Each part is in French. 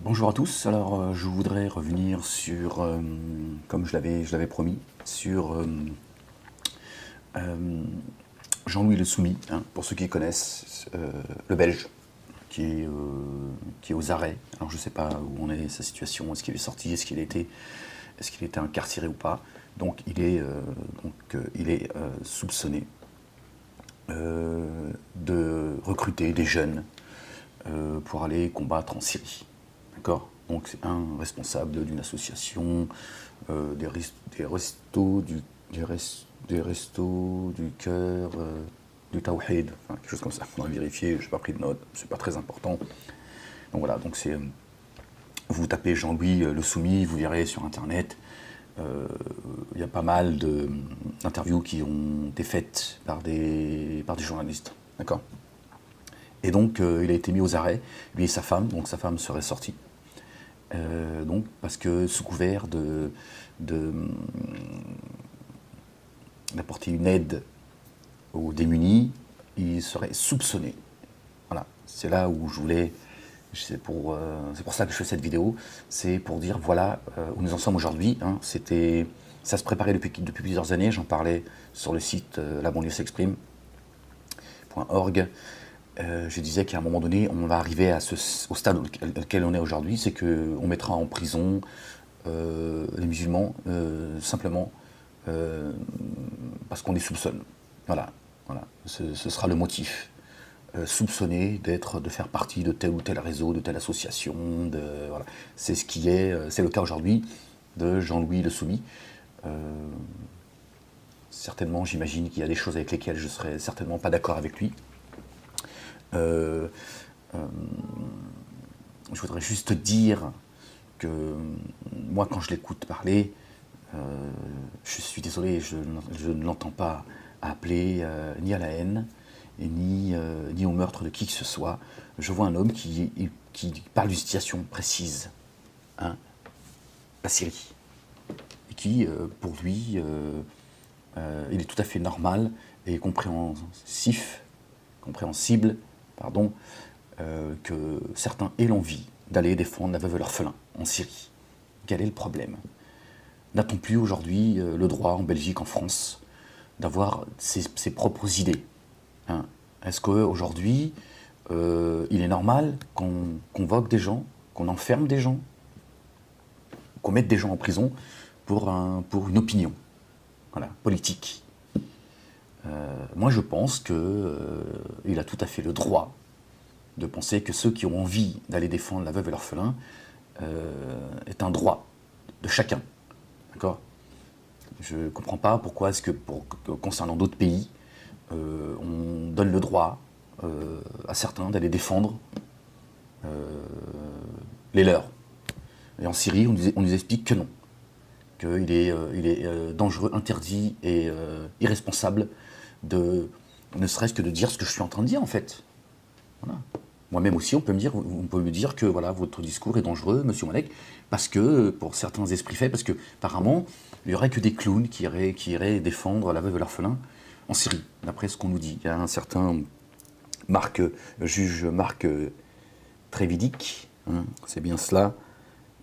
Bonjour à tous. Alors, je voudrais revenir sur, comme je l'avais promis, sur Jean-Louis Le Soumis, hein, pour ceux qui connaissent, le Belge, qui est aux arrêts. Alors, je ne sais pas où en est sa situation. Est-ce qu'il est sorti? Est-ce qu'il était incarcéré ou pas? Donc, il est soupçonné de recruter des jeunes pour aller combattre en Syrie. D'accord? Donc c'est un responsable d'une association des restos du cœur, du Tawhid, enfin, quelque chose comme ça. On va vérifier, je n'ai pas pris de notes, c'est pas très important. Donc voilà, donc c'est vous tapez Jean-Louis Le Soumis, vous verrez sur internet. Il y a pas mal d'interviews qui ont été faites par des journalistes. D'accord? Et donc, il a été mis aux arrêts, lui et sa femme, donc sa femme serait sortie. Donc, parce que sous couvert d'apporter une aide aux démunis, il serait soupçonné. Voilà, c'est là où je voulais, c'est pour ça que je fais cette vidéo, c'est pour dire voilà où nous en sommes aujourd'hui. Hein. Ça se préparait depuis plusieurs années, j'en parlais sur le site labanlieuxexprime.org. Je disais qu'à un moment donné, on va arriver au stade auquel on est aujourd'hui, c'est qu'on mettra en prison les musulmans simplement parce qu'on les soupçonne. Voilà. Ce sera le motif. Soupçonné de faire partie de tel ou tel réseau, de telle association. Voilà. C'est le cas aujourd'hui de Jean-Louis Le Soumis. Certainement, j'imagine qu'il y a des choses avec lesquelles je ne serais certainement pas d'accord avec lui. Je voudrais juste dire que moi, quand je l'écoute parler, je suis désolé, je ne l'entends pas appeler ni à la haine, ni au meurtre de qui que ce soit. Je vois un homme qui parle d'une situation précise, hein, la Syrie, et qui, pour lui, il est tout à fait normal et compréhensible, que certains aient l'envie d'aller défendre la veuve et l'orphelin en Syrie. Quel est le problème? N'a-t-on plus aujourd'hui le droit en Belgique, en France, d'avoir ses propres idées, hein? Est-ce qu'aujourd'hui, il est normal qu'on convoque des gens, qu'on enferme des gens, qu'on mette des gens en prison pour une opinion, voilà, politique? Moi, je pense qu'il a tout à fait le droit de penser que ceux qui ont envie d'aller défendre la veuve et l'orphelin est un droit de chacun. D'accord? Je ne comprends pas pourquoi est-ce que, concernant d'autres pays, on donne le droit à certains d'aller défendre les leurs. Et en Syrie, on nous explique que non. Qu'il est dangereux, interdit et irresponsable ne serait-ce que de dire ce que je suis en train de dire, en fait. Voilà. Moi-même aussi, on peut me dire que voilà, votre discours est dangereux, monsieur Malek, parce que, pour certains esprits faits, parce que, apparemment, il n'y aurait que des clowns qui iraient défendre la veuve et l'orphelin en Syrie, d'après ce qu'on nous dit. Il y a un certain juge Marc Trévidic, hein, c'est bien cela,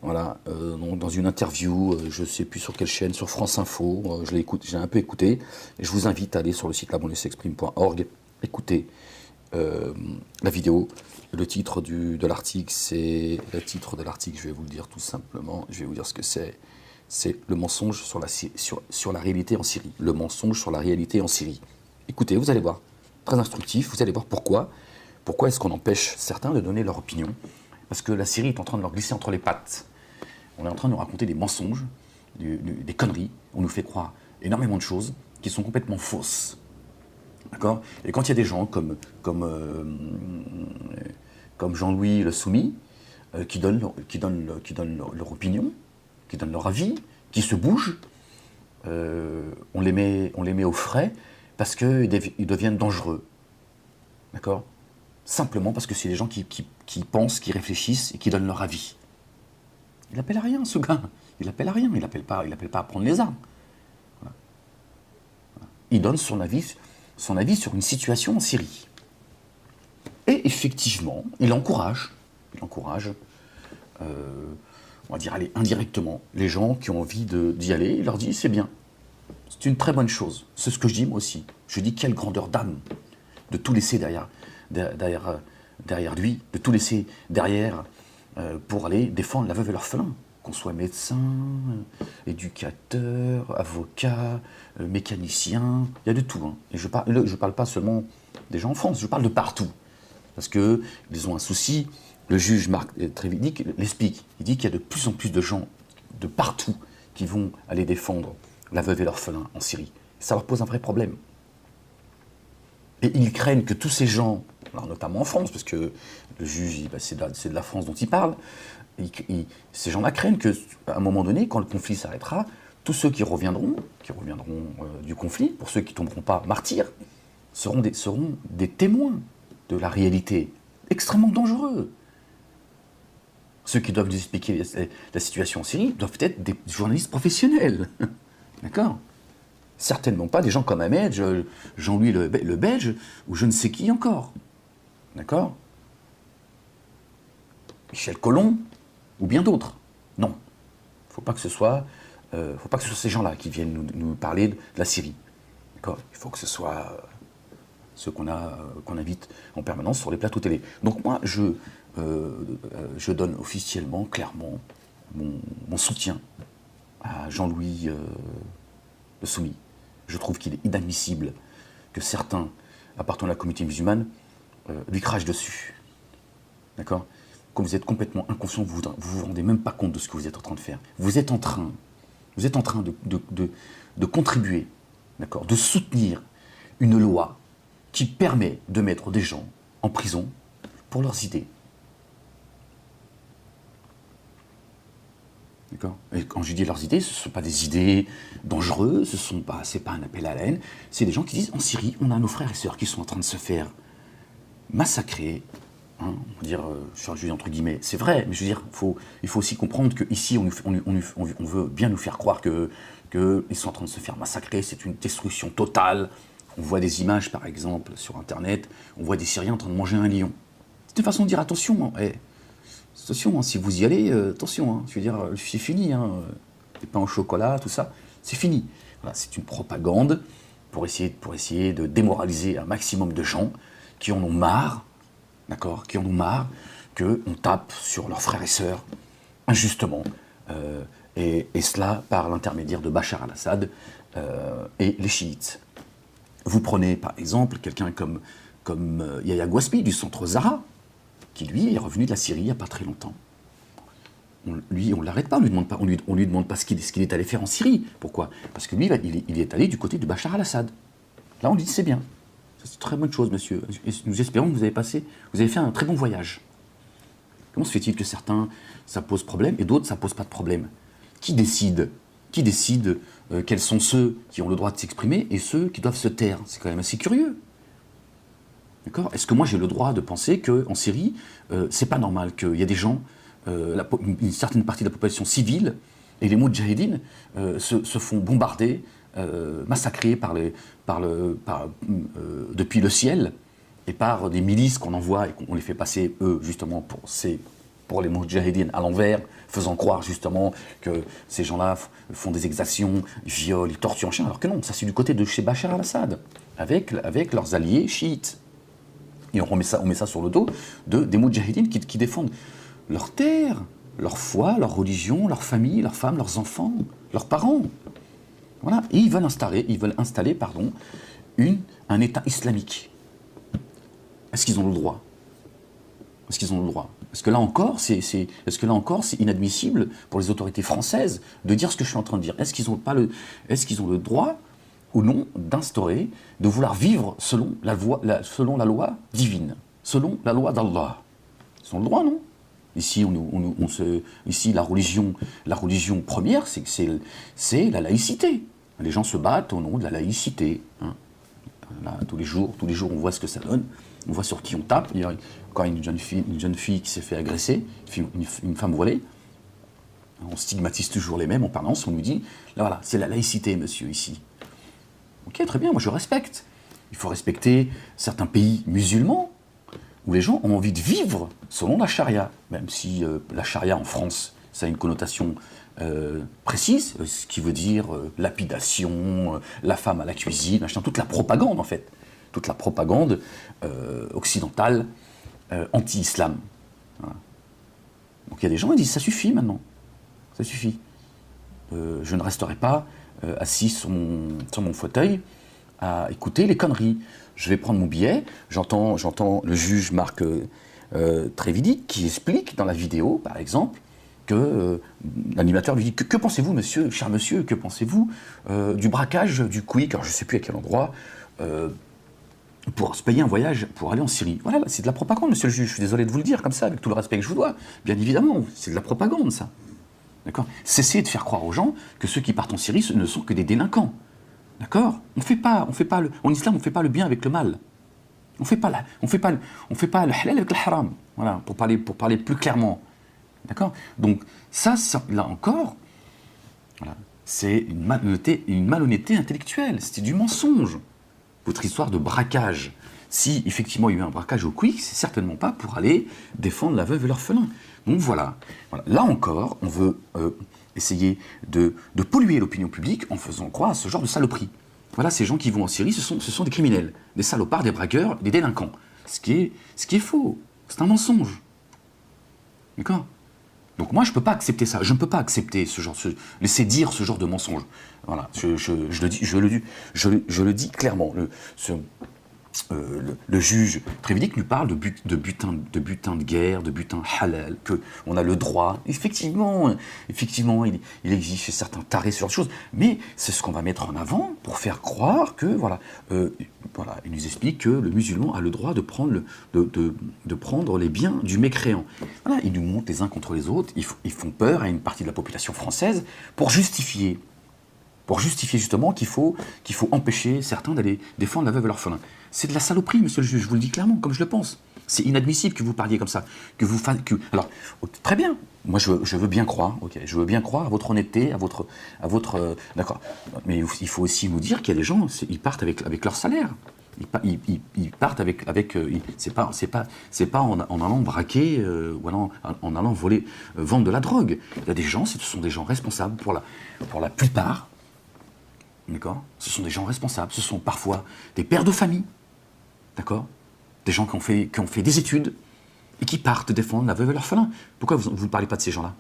voilà, dans une interview, je ne sais plus sur quelle chaîne, sur France Info, j'ai un peu écouté, et je vous invite à aller sur le site labanlieuxexprime.org, écouter la vidéo. Le titre de l'article, je vais vous le dire tout simplement, je vais vous dire ce que c'est le mensonge sur la réalité en Syrie. Le mensonge sur la réalité en Syrie. Écoutez, vous allez voir, très instructif, vous allez voir pourquoi est-ce qu'on empêche certains de donner leur opinion. Parce que la Syrie est en train de leur glisser entre les pattes. On est en train de nous raconter des mensonges, des conneries, on nous fait croire énormément de choses qui sont complètement fausses. D'accord? Et quand il y a des gens comme Jean-Louis Le Soumis, qui donnent leur opinion, qui donnent leur avis, qui se bougent, on les met au frais parce qu'ils deviennent dangereux. D'accord? Simplement parce que c'est des gens qui pensent, qui réfléchissent et qui donnent leur avis. Il appelle à rien, ce gars. Il appelle à rien. Il appelle pas à prendre les armes. Voilà. Il donne son avis sur une situation en Syrie. Et effectivement, il encourage on va dire, allez, indirectement, les gens qui ont envie d'y aller, il leur dit, c'est bien. C'est une très bonne chose. C'est ce que je dis moi aussi. Je dis quelle grandeur d'âme de tout laisser derrière lui, de tout laisser derrière pour aller défendre la veuve et l'orphelin. Qu'on soit médecin, éducateur, avocat, mécanicien, il y a de tout. Hein. Et je parle pas seulement des gens en France, je parle de partout. Parce qu'ils ont un souci, le juge Marc Trévidic l'explique. Il dit qu'il y a de plus en plus de gens de partout qui vont aller défendre la veuve et l'orphelin en Syrie. Ça leur pose un vrai problème. Et ils craignent que tous ces gens, alors notamment en France, parce que le juge, c'est de la France dont il parle, ces gens-là craignent qu'à un moment donné, quand le conflit s'arrêtera, tous ceux qui reviendront du conflit, pour ceux qui ne tomberont pas martyrs, seront des témoins de la réalité, extrêmement dangereux. Ceux qui doivent nous expliquer la situation en Syrie doivent être des journalistes professionnels. D'accord ? Certainement pas des gens comme Ahmed, Jean-Louis le Belge, ou je ne sais qui encore. D'accord ? Michel Colomb, ou bien d'autres. Non. Il ne faut pas que ce soit ces gens-là qui viennent nous parler de la Syrie. D'accord ? Il faut que ce soit ceux qu'on invite en permanence sur les plateaux télé. Donc moi, je donne officiellement, clairement, mon soutien à Jean-Louis le Soumis. Je trouve qu'il est inadmissible que certains, appartenant à la communauté musulmane, lui crachent dessus. D'accord ? Quand vous êtes complètement inconscient, vous vous rendez même pas compte de ce que vous êtes en train de faire. Vous êtes en train de contribuer, d'accord, de soutenir une loi qui permet de mettre des gens en prison pour leurs idées. D'accord ? Et quand je dis leurs idées, ce ne sont pas des idées dangereuses, c'est pas un appel à la haine, c'est des gens qui disent en Syrie, on a nos frères et sœurs qui sont en train de se faire massacrer. Hein, on va dire, je dis entre guillemets, c'est vrai, mais je veux dire, il faut aussi comprendre qu'ici, on veut bien nous faire croire qu'ils sont en train de se faire massacrer, c'est une destruction totale. On voit des images, par exemple, sur Internet, on voit des Syriens en train de manger un lion. C'est une façon de dire attention, hein, attention, hein, si vous y allez, attention, hein, je veux dire, c'est fini, hein, les pains au chocolat, tout ça, c'est fini. Voilà, c'est une propagande pour essayer de démoraliser un maximum de gens qui en ont marre, d'accord, qui en ont marre qu'on tape sur leurs frères et sœurs, injustement, et cela par l'intermédiaire de Bachar al-Assad et les chiites. Vous prenez par exemple quelqu'un comme Yahya Gouasbi du centre Zahra, qui lui est revenu de la Syrie il n'y a pas très longtemps. On ne l'arrête pas, on lui demande pas ce qu'il est allé faire en Syrie. Pourquoi ? Parce que lui, il est allé du côté de Bachar al-Assad. Là, on lui dit c'est bien. C'est une très bonne chose, monsieur. Et nous espérons que vous avez fait un très bon voyage. Comment se fait-il que certains, ça pose problème, et d'autres, ça pose pas de problème ? Qui décide quels sont ceux qui ont le droit de s'exprimer et ceux qui doivent se taire ? C'est quand même assez curieux. D'accord ? Est-ce que moi j'ai le droit de penser qu'en Syrie, c'est pas normal qu'il y ait des gens, une certaine partie de la population civile, et les moudjahidines se font bombarder, massacrer depuis le ciel, et par des milices qu'on envoie et qu'on les fait passer, eux, justement, pour les moudjahidines à l'envers, faisant croire justement que ces gens-là font des exactions, violent, ils torturent en chien, alors que non, ça c'est du côté de chez Bachar al-Assad, avec leurs alliés chiites. Et on met ça sur le dos des moudjahidines qui défendent leur terre, leur foi, leur religion, leur famille, leurs femmes, leurs enfants, leurs parents. Voilà. Et ils veulent installer un État islamique. Est-ce qu'ils ont le droit ? Est-ce que là encore, c'est inadmissible pour les autorités françaises de dire ce que je suis en train de dire ? Est-ce qu'ils ont le droit ou non d'instaurer, de vouloir vivre selon la loi divine, selon la loi d'Allah ? Ils ont le droit, non ? Ici, ici la religion première, c'est la laïcité. Les gens se battent au nom de la laïcité. Hein. Là, tous les jours, on voit ce que ça donne. On voit sur qui on tape. Il y a encore une jeune fille qui s'est fait agresser, une femme voilée. On stigmatise toujours les mêmes en parlant. On nous dit, là voilà, c'est la laïcité, monsieur, ici. Ok, très bien, moi je respecte. Il faut respecter certains pays musulmans, où les gens ont envie de vivre selon la charia, même si la charia en France, ça a une connotation précise, ce qui veut dire lapidation, la femme à la cuisine, machin, toute la propagande en fait, toute la propagande occidentale anti-islam. Voilà. Donc il y a des gens qui disent ça suffit maintenant, ça suffit. Je ne resterai pas assis sur mon fauteuil à écouter les conneries. Je vais prendre mon billet, j'entends le juge Marc Trévidic qui explique dans la vidéo, par exemple, que l'animateur lui dit que pensez-vous, monsieur, cher monsieur, que pensez-vous du braquage du Quick, alors je ne sais plus à quel endroit, pour se payer un voyage pour aller en Syrie. Voilà, c'est de la propagande, monsieur le juge, je suis désolé de vous le dire comme ça, avec tout le respect que je vous dois. Bien évidemment, c'est de la propagande, ça. D'accord ? Cessez de faire croire aux gens que ceux qui partent en Syrie ne sont que des délinquants. D'accord ? En islam, on ne fait pas le bien avec le mal. On ne fait pas le halal avec le haram. Voilà, pour parler plus clairement. D'accord ? Donc, ça, là encore, voilà, c'est une malhonnêteté intellectuelle. C'est du mensonge. Votre histoire de braquage. Si, effectivement, il y a eu un braquage au Quick, c'est certainement pas pour aller défendre la veuve et l'orphelin. Donc, voilà. Là encore, on veut essayer de polluer l'opinion publique en faisant croire à ce genre de saloperie. Voilà, ces gens qui vont en Syrie, ce sont des criminels, des salopards, des braqueurs, des délinquants. Ce qui est faux. C'est un mensonge. D'accord ? Donc moi, je ne peux pas accepter ça. Je ne peux pas accepter laisser dire ce genre de mensonge. Voilà, je le dis clairement. Le juge Trévidic nous parle de butin de guerre, de butin halal, qu'on a le droit. Effectivement, il existe chez certains tarés ce genre de choses, mais c'est ce qu'on va mettre en avant pour faire croire que, il nous explique que le musulman a le droit de prendre les biens du mécréant. Voilà, ils nous montent les uns contre les autres, ils font peur à une partie de la population française pour justifier justement qu'il faut empêcher certains d'aller défendre la veuve et l'orphelin. C'est de la saloperie, monsieur le juge, je vous le dis clairement, comme je le pense. C'est inadmissible que vous parliez comme ça. Alors, très bien, moi je veux bien croire, ok, je veux bien croire à votre honnêteté, à votre d'accord. Mais il faut aussi nous dire qu'il y a des gens, ils partent avec leur salaire. Ils partent c'est pas en allant braquer ou en allant voler, vendre de la drogue. Il y a des gens, ce sont des gens responsables pour la plupart. D'accord ? Ce sont des gens responsables, ce sont parfois des pères de famille, d'accord ? Des gens qui ont fait des études et qui partent défendre la veuve et l'orphelin. Pourquoi vous ne parlez pas de ces gens-là ?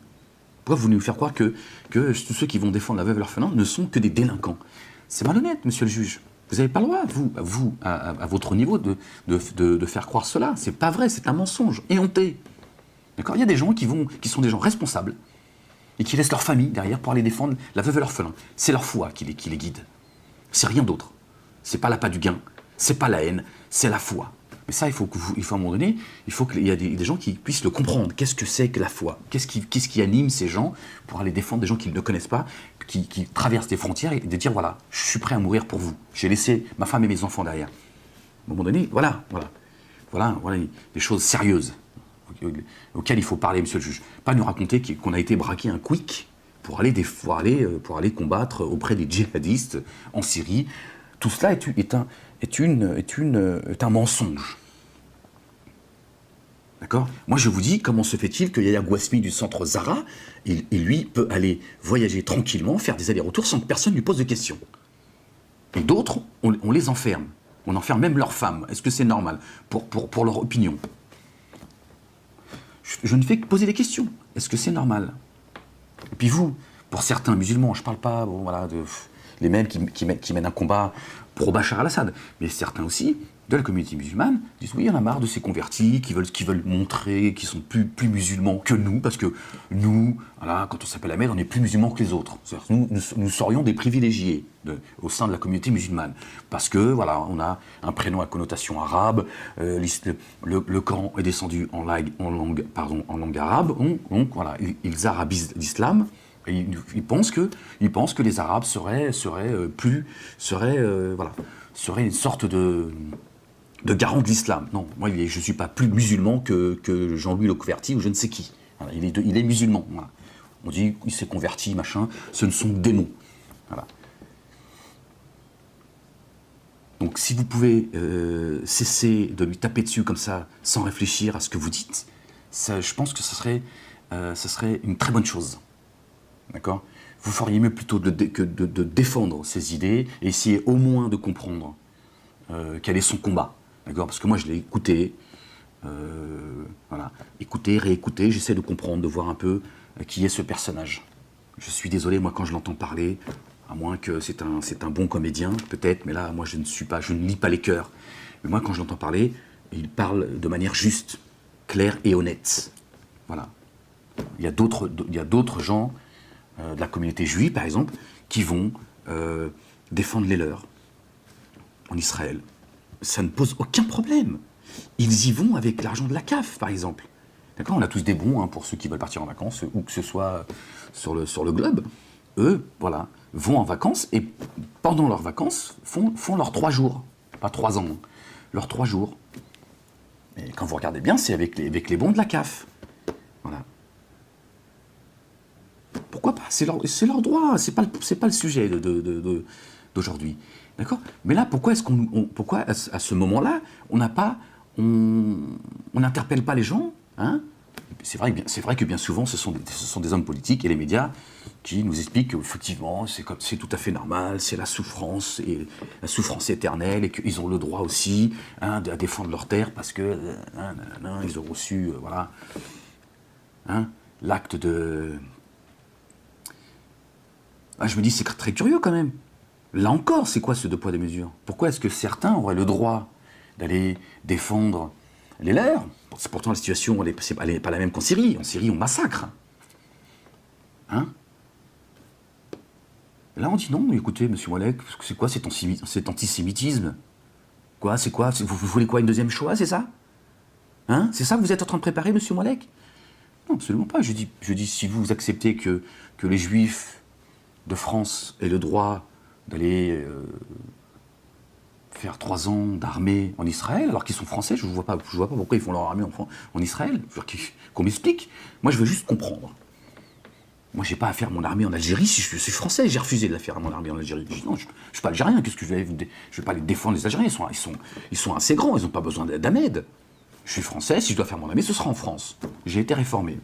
Pourquoi vous nous faire croire que tous ceux qui vont défendre la veuve et l'orphelin ne sont que des délinquants ? C'est malhonnête, monsieur le juge. Vous n'avez pas le droit, vous à votre niveau, de faire croire cela. C'est pas vrai, c'est un mensonge éhonté. D'accord ? Il y a des gens qui sont des gens responsables et qui laissent leur famille derrière pour aller défendre la veuve et l'orphelin. C'est leur foi qui les guide. C'est rien d'autre. C'est pas l'appât du gain, c'est pas la haine, c'est la foi. Mais ça, il faut à un moment donné, il faut qu'il y ait des gens qui puissent le comprendre. Qu'est-ce que c'est que la foi ? Qu'est-ce qui anime ces gens pour aller défendre des gens qu'ils ne connaissent pas, qui traversent des frontières et de dire, voilà, je suis prêt à mourir pour vous. J'ai laissé ma femme et mes enfants derrière. À un moment donné, voilà des choses sérieuses auxquelles il faut parler, monsieur le juge. Pas nous raconter qu'on a été braqué un Quick pour aller combattre auprès des djihadistes en Syrie. Tout cela est un mensonge. D'accord ? Moi, je vous dis, comment se fait-il que Yahya Gouasmi du centre Zara, il lui, peut aller voyager tranquillement, faire des allers-retours sans que personne lui pose de questions. Et d'autres, on les enferme. On enferme même leurs femmes. Est-ce que c'est normal pour leur opinion ? Je ne fais que poser des questions. Est-ce que c'est normal ? Et puis vous, pour certains musulmans, je ne parle pas les mêmes qui mènent un combat pro-Bachar al-Assad, mais certains aussi, de la communauté musulmane, disent oui, il y en a marre de ces convertis qui veulent montrer qu'ils sont plus musulmans que nous, parce que nous, quand on s'appelle Ahmed, on est plus musulmans que les autres. Nous serions des privilégiés au sein de la communauté musulmane, parce que on a un prénom à connotation arabe, le Coran est descendu en langue arabe, donc voilà, ils arabisent l'islam. Et ils pensent que les Arabes seraient une sorte de garant de l'islam. Non, moi je ne suis pas plus musulman que Jean-Louis le Converti ou je ne sais qui. Voilà, il est musulman. Voilà. On dit il s'est converti, machin, ce ne sont que des mots. Voilà. Donc si vous pouvez cesser de lui taper dessus comme ça, sans réfléchir à ce que vous dites, ça, je pense que ce serait une très bonne chose. D'accord? Vous feriez mieux plutôt que de défendre ses idées et essayer au moins de comprendre quel est son combat. D'accord? Parce que moi je l'ai écouté, voilà, écouté, réécouté, j'essaie de comprendre, de voir un peu qui est ce personnage. Je suis désolé, moi quand je l'entends parler, à moins que c'est un bon comédien, peut-être, mais là, moi, je ne lis pas les cœurs. Mais moi, quand je l'entends parler, il parle de manière juste, claire et honnête. Voilà. Il y a d'autres gens de la communauté juive, par exemple, qui vont défendre les leurs en Israël. Ça ne pose aucun problème. Ils y vont avec l'argent de la CAF, par exemple. D'accord? On a tous des bons hein, pour ceux qui veulent partir en vacances, où que ce soit sur le globe. Eux, voilà, vont en vacances et pendant leurs vacances font leurs 3 jours. Pas 3 ans, hein, leurs 3 jours. Et quand vous regardez bien, c'est avec les bons de la CAF. Voilà. Pourquoi pas? C'est leur droit, c'est pas le sujet d'aujourd'hui. D'accord? Mais là, pourquoi à ce moment-là, on n'interpelle pas les gens, hein? C'est vrai que bien souvent, ce sont des hommes politiques et les médias qui nous expliquent qu'effectivement, c'est tout à fait normal, c'est la souffrance éternelle, et qu'ils ont le droit aussi hein, à défendre leur terre parce que ils ont reçu voilà, hein, l'acte de... Ah, je me dis, c'est très curieux quand même. Là encore, c'est quoi ce 2 poids 2 mesures? Pourquoi est-ce que certains auraient le droit d'aller défendre les leurs? Pourtant, la situation, elle n'est pas la même qu'en Syrie. En Syrie, on massacre. Hein? Et là, on dit non, écoutez, monsieur Moallek, c'est quoi cet antisémitisme? Quoi, c'est quoi? Vous voulez quoi, une deuxième Shoah, c'est ça? Hein? C'est ça que vous êtes en train de préparer, monsieur Moallek? Non, absolument pas. Je dis si vous acceptez que les Juifs de France aient le droit d'aller faire 3 ans d'armée en Israël, alors qu'ils sont français, je ne vois pas pourquoi ils font leur armée en Israël. Qu'on m'explique. Moi, je veux juste comprendre. Moi, je n'ai pas à faire mon armée en Algérie si je suis français. J'ai refusé de la faire, mon armée en Algérie. Je dis non, je ne suis pas algérien. Qu'est-ce que je vais pas les défendre, les Algériens. Ils sont assez grands, ils n'ont pas besoin d'aide. Je suis français, si je dois faire mon armée, ce sera en France. J'ai été réformé.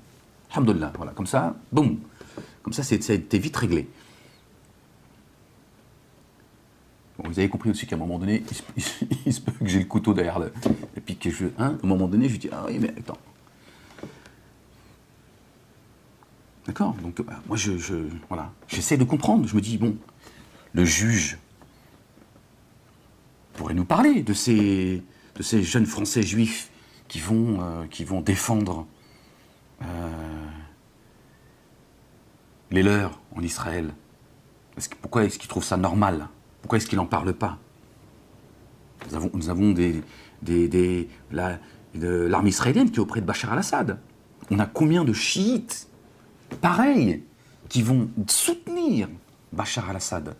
Alhamdoulilah, voilà, comme ça, boum. Comme ça, ça a été vite réglé. Bon, vous avez compris aussi qu'à un moment donné, il se peut que j'ai le couteau derrière le... Et puis que à un moment donné, je dis, ah oui, mais attends. D'accord? Donc, moi, voilà. J'essaie de comprendre. Je me dis, bon, le juge pourrait nous parler de ces jeunes Français juifs qui vont défendre les leurs en Israël. Pourquoi est-ce qu'ils trouvent ça normal? Pourquoi est-ce qu'il n'en parle pas? Nous avons l'armée israélienne qui est auprès de Bachar al-Assad. On a combien de chiites, pareils, qui vont soutenir Bachar al-Assad?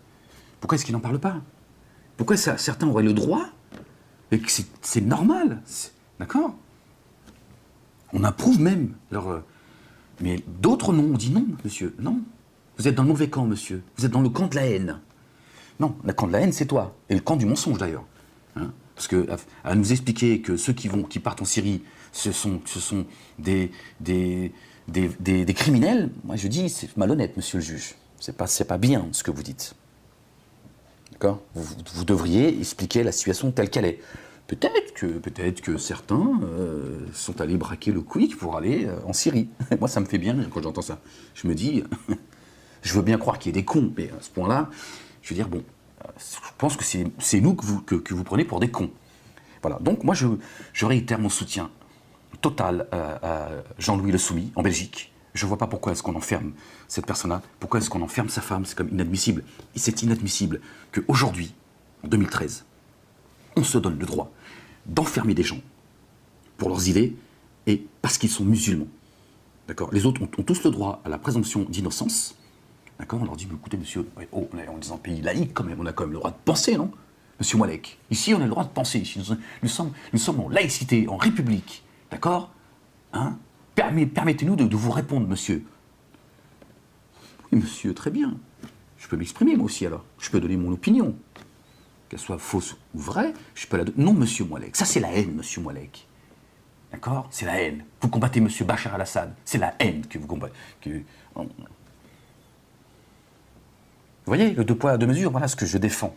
Pourquoi est-ce qu'il n'en parle pas? Pourquoi certains auraient le droit? Et que c'est normal, d'accord? On approuve même leur... Mais d'autres non, on dit non, monsieur, non. Vous êtes dans le mauvais camp, monsieur. Vous êtes dans le camp de la haine. Non, le camp de la haine, c'est toi. Et le camp du mensonge, d'ailleurs. Hein? Parce que à nous expliquer que ceux qui partent en Syrie, ce sont des criminels, moi je dis, c'est malhonnête, monsieur le juge. C'est pas bien ce que vous dites. D'accord? Vous devriez expliquer la situation telle qu'elle est. Peut-être que certains sont allés braquer le quick pour aller en Syrie. Moi, ça me fait bien rire quand j'entends ça. Je me dis, je veux bien croire qu'il y ait des cons, mais à ce point-là, je veux dire, bon, je pense que c'est nous que vous prenez pour des cons. Voilà, donc moi, je réitère mon soutien total à Jean-Louis Le Soumis, en Belgique. Je ne vois pas pourquoi est-ce qu'on enferme cette personne-là, pourquoi est-ce qu'on enferme sa femme, c'est comme inadmissible. Et c'est inadmissible qu'aujourd'hui, en 2013, on se donne le droit d'enfermer des gens pour leurs idées et parce qu'ils sont musulmans. D'accord? Les autres ont tous le droit à la présomption d'innocence. D'accord? On leur dit, mais écoutez, monsieur, on est dans un pays laïque quand même, on a quand même le droit de penser, non? Monsieur Moallek, ici on a le droit de penser, ici, nous sommes en laïcité, en république. D'accord? Hein? Permettez-nous de vous répondre, monsieur. Oui, monsieur, très bien. Je peux m'exprimer, moi aussi, alors. Je peux donner mon opinion. qu'elle soit fausse ou vraie, je peux la donner. Non, monsieur Moualek, ça c'est la haine, monsieur Moualek. D'accord? C'est la haine. Vous combattez monsieur Bachar al-Assad, c'est la haine que vous combattez. Vous voyez, le deux poids, deux mesures, voilà ce que je défends.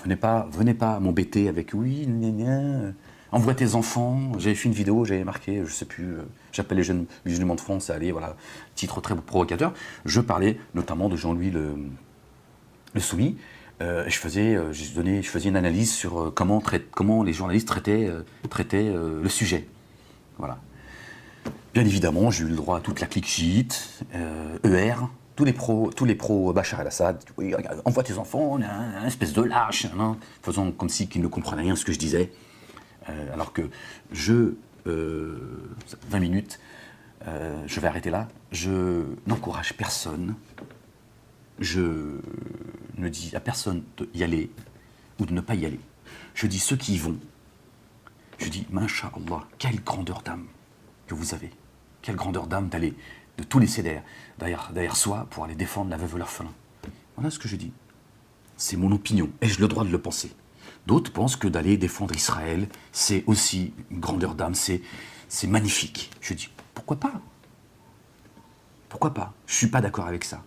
Venez pas m'embêter avec oui, envoie tes enfants. J'avais fait une vidéo, j'avais marqué, je sais plus, j'appelle les jeunes musulmans de France, allez, voilà, titre très provocateur. Je parlais notamment de Jean-Louis le Soumis. Je faisais une analyse sur comment les journalistes traitaient le sujet. Voilà. Bien évidemment, j'ai eu le droit à toute la clique chiite, ER, tous les pros Bachar el-Assad. Oui, regarde, envoie tes enfants, une espèce de lâche, faisant comme si qu'ils ne comprenaient rien de ce que je disais. Alors que 20 minutes, je vais arrêter là, je n'encourage personne, je ne dis à personne d'y aller ou de ne pas y aller. Je dis ceux qui y vont, je dis, Masha'Allah, quelle grandeur d'âme que vous avez, quelle grandeur d'âme d'aller, de tout laisser derrière soi pour aller défendre la veuve ou l'orphelin. Voilà ce que je dis. C'est mon opinion, et j'ai le droit de le penser. D'autres pensent que d'aller défendre Israël, c'est aussi une grandeur d'âme, c'est magnifique. Je dis, pourquoi pas? Pourquoi pas? Je ne suis pas d'accord avec ça.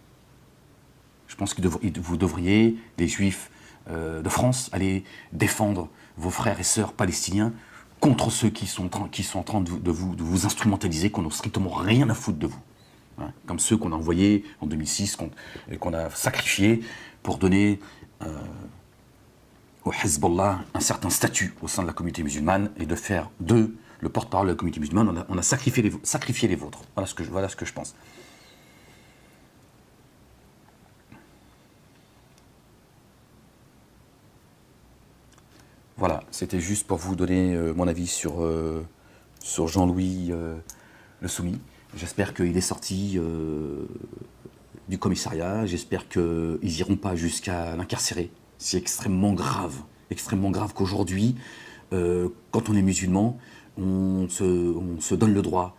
Je pense que vous devriez, les Juifs de France, aller défendre vos frères et sœurs palestiniens contre ceux qui sont en train de vous instrumentaliser, qu'on n'a strictement rien à foutre de vous. Hein, comme ceux qu'on a envoyés en 2006, qu'on a sacrifiés pour donner au Hezbollah un certain statut au sein de la communauté musulmane et de faire d'eux le porte-parole de la communauté musulmane. On a sacrifié les vôtres. Voilà ce que je pense. Voilà, c'était juste pour vous donner mon avis sur Jean-Louis le Soumis. J'espère qu'il est sorti du commissariat, j'espère qu'ils n'iront pas jusqu'à l'incarcérer. C'est extrêmement grave qu'aujourd'hui, quand on est musulman, on se donne le droit,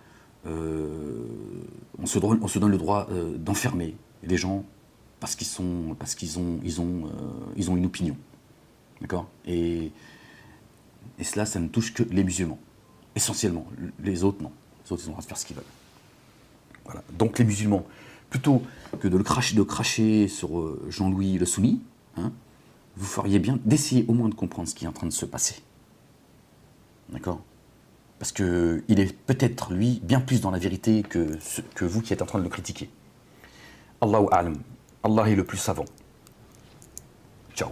d'enfermer les gens parce qu'ils ont une opinion. D'accord? Et cela, ça ne touche que les musulmans, essentiellement. Les autres, non. Les autres, ils ont le droit de faire ce qu'ils veulent. Voilà. Donc les musulmans, plutôt que de cracher sur Jean-Louis le Soumis, hein, vous feriez bien d'essayer au moins de comprendre ce qui est en train de se passer. D'accord? Parce qu'il est peut-être, lui, bien plus dans la vérité que vous qui êtes en train de le critiquer. Allahu a'lam. Allah est le plus savant. Ciao.